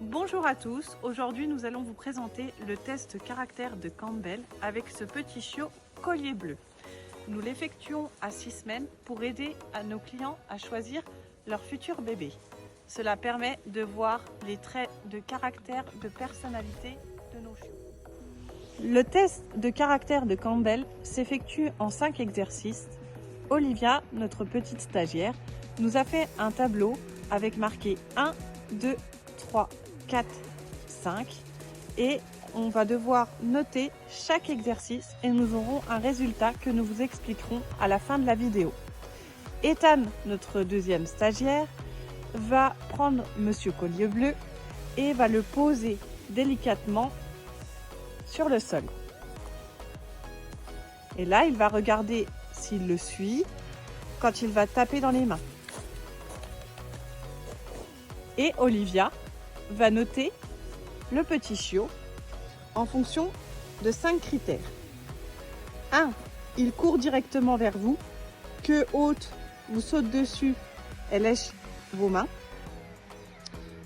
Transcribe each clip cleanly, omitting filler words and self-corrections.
Bonjour à tous, aujourd'hui nous allons vous présenter le test caractère de Campbell avec ce petit chiot collier bleu. Nous l'effectuons à 6 semaines pour aider à nos clients à choisir leur futur bébé. Cela permet de voir les traits de caractère, de personnalité de nos chiots. Le test de caractère de Campbell s'effectue en 5 exercices. Olivia, notre petite stagiaire, nous a fait un tableau avec marqué 1, 2, 3, 4, 5 et on va devoir noter chaque exercice et nous aurons un résultat que nous vous expliquerons à la fin de la vidéo. Ethan, notre deuxième stagiaire, va prendre Monsieur Collier Bleu et va le poser délicatement sur le sol. Et là, il va regarder s'il le suit quand il va taper dans les mains. Et Olivia va noter le petit chiot en fonction de 5 critères. 1. Il court directement vers vous. Queue haute, vous saute dessus et lèche vos mains.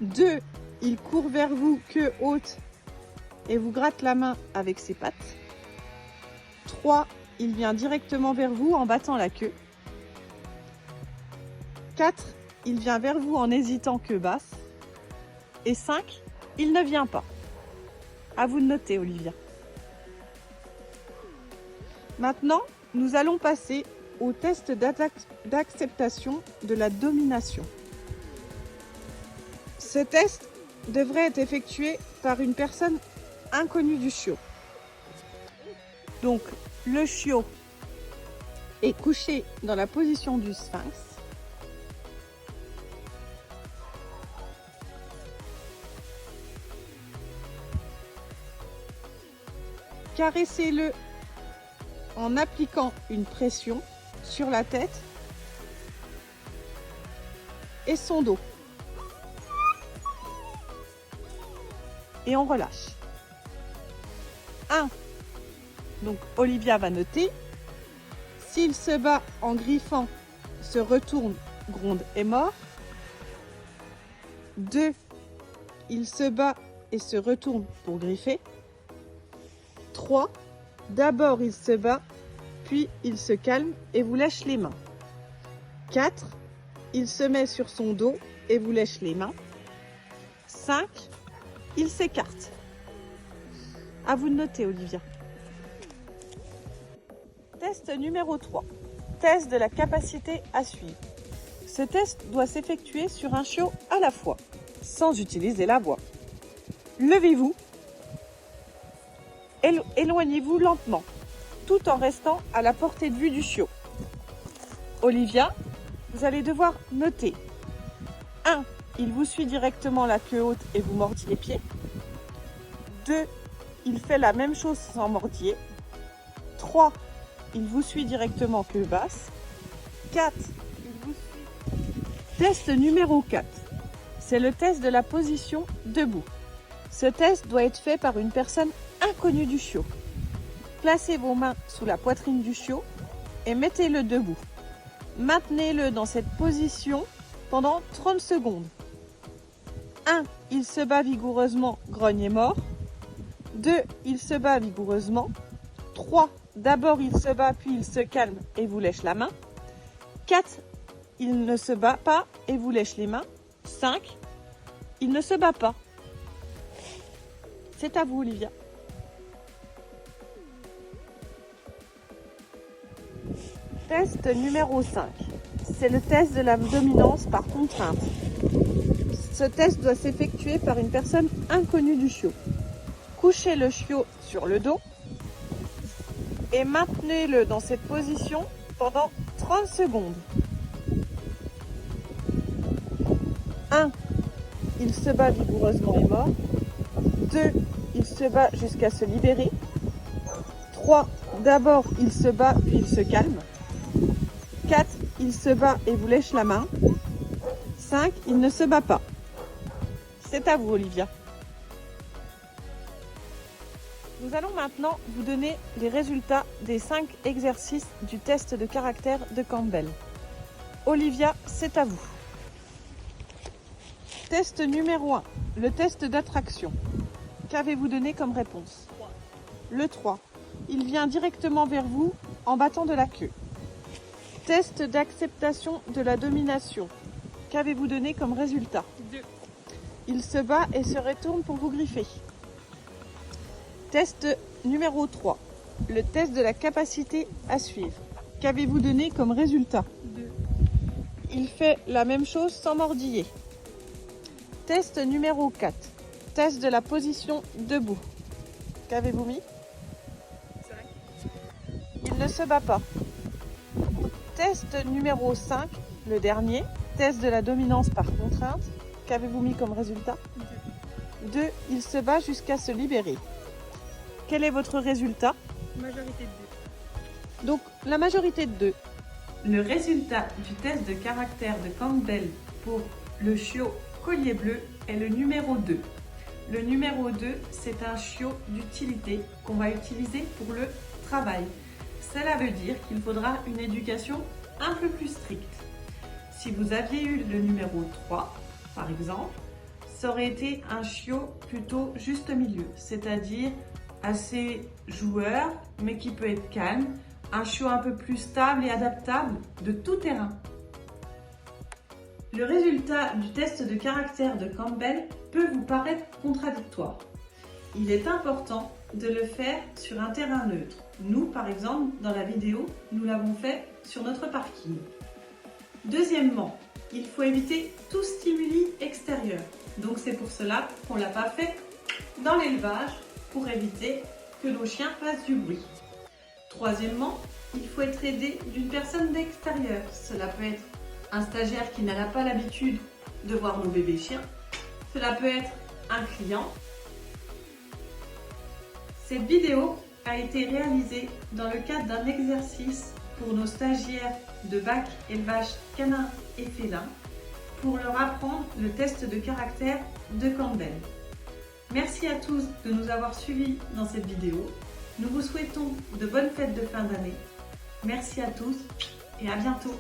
2. Il court vers vous, queue haute, et vous gratte la main avec ses pattes. 3. Il vient directement vers vous en battant la queue. 4. Il vient vers vous en hésitant queue basse. Et 5. Il ne vient pas. À vous de noter, Olivia. Maintenant, nous allons passer au test d'acceptation de la domination. Ce test devrait être effectué par une personne inconnue du chiot. Donc, le chiot est couché dans la position du sphinx. Caressez-le en appliquant une pression sur la tête et son dos. Et on relâche. 1. Donc Olivia va noter. S'il se bat en griffant, se retourne, gronde et mord. 2. Il se bat et se retourne pour griffer. 3. D'abord il se bat, puis il se calme et vous lèche les mains. 4. Il se met sur son dos et vous lèche les mains. 5. Il s'écarte. À vous de noter, Olivia. Test numéro 3. Test de la capacité à suivre. Ce test doit s'effectuer sur un chiot à la fois, sans utiliser la voix. Levez-vous. Éloignez-vous lentement, tout en restant à la portée de vue du chiot. Olivia, vous allez devoir noter. 1. Il vous suit directement la queue haute et vous mordit les pieds. 2. Il fait la même chose sans mordier. 3. Il vous suit directement queue basse. 4. Il vous suit. Test numéro 4. C'est le test de la position debout. Ce test doit être fait par une personne inconnue du chiot. Placez vos mains sous la poitrine du chiot et mettez-le debout. Maintenez-le dans cette position pendant 30 secondes. 1. Il se bat vigoureusement, grogne et mord. 2. Il se bat vigoureusement. 3. D'abord il se bat, puis il se calme et vous lèche la main. 4. Il ne se bat pas et vous lèche les mains. 5. Il ne se bat pas. C'est à vous, Olivia. Test numéro 5. C'est le test de la dominance par contrainte. Ce test doit s'effectuer par une personne inconnue du chiot. Couchez le chiot sur le dos et maintenez-le dans cette position pendant 30 secondes. 1. Il se bat vigoureusement et mord. 2. Il se bat jusqu'à se libérer. 3. D'abord il se bat puis il se calme. 4. Il se bat et vous lèche la main. 5. Il ne se bat pas. C'est à vous, Olivia. Nous allons maintenant vous donner les résultats des 5 exercices du test de caractère de Campbell. Olivia, c'est à vous. Test numéro 1, le test d'attraction. Qu'avez-vous donné comme réponse? 3. Le 3. Il vient directement vers vous en battant de la queue. Test d'acceptation de la domination. Qu'avez-vous donné comme résultat? 2. Il se bat et se retourne pour vous griffer. Test numéro 3. Le test de la capacité à suivre. Qu'avez-vous donné comme résultat? 2. Il fait la même chose sans mordiller. Test numéro 4. Test de la position debout. Qu'avez-vous mis? 5. Il ne se bat pas. Test numéro 5, le dernier. Test de la dominance par contrainte. Qu'avez-vous mis comme résultat? 2. 2. Il se bat jusqu'à se libérer. Quel est votre résultat? Majorité de 2. Donc, la majorité de 2. Le résultat du test de caractère de Campbell pour le chiot collier bleu est le numéro 2. Le numéro 2, c'est un chiot d'utilité qu'on va utiliser pour le travail. Cela veut dire qu'il faudra une éducation un peu plus stricte. Si vous aviez eu le numéro 3, par exemple, ça aurait été un chiot plutôt juste milieu, c'est-à-dire assez joueur, mais qui peut être calme, un chiot un peu plus stable et adaptable de tout terrain. Le résultat du test de caractère de Campbell peut vous paraître contradictoire. Il est important de le faire sur un terrain neutre. Nous, par exemple, dans la vidéo, nous l'avons fait sur notre parking. Deuxièmement, il faut éviter tout stimuli extérieur. Donc c'est pour cela qu'on ne l'a pas fait dans l'élevage, pour éviter que nos chiens fassent du bruit. Troisièmement, il faut être aidé d'une personne d'extérieur. Cela peut être un stagiaire qui n'a pas l'habitude de voir nos bébés chiens. Cela peut être un client. Cette vidéo a été réalisée dans le cadre d'un exercice pour nos stagiaires de bac élevage canin et félin pour leur apprendre le test de caractère de Campbell. Merci à tous de nous avoir suivis dans cette vidéo. Nous vous souhaitons de bonnes fêtes de fin d'année. Merci à tous et à bientôt.